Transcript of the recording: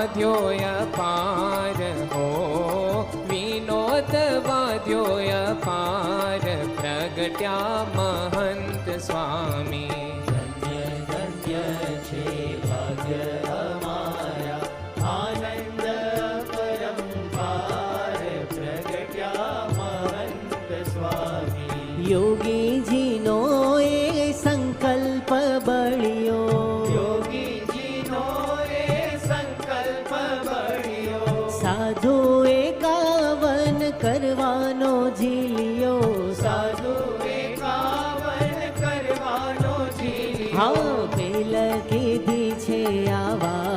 વાદ્યોય પાર હો, વિનોદ વાદ્યોય પાર પ્રગટ્યા મહંત સ્વામી. ધન્ય ધન્ય છે ભાગ્ય અમારા, આનંદ પરંપાર પ્રગટ્યા મહંત સ્વામી. યોગીજીનો એ સંકલ્પ બળ્યો, યોગીજીનો એ સંકલ્પ બળ્યો, સાધુ એકાવન કરવાનો ઝીલ્યો. સાધુ એકાવન કરવાનો ઝીલ્યો. હા પેલ કીધી છે આ વાત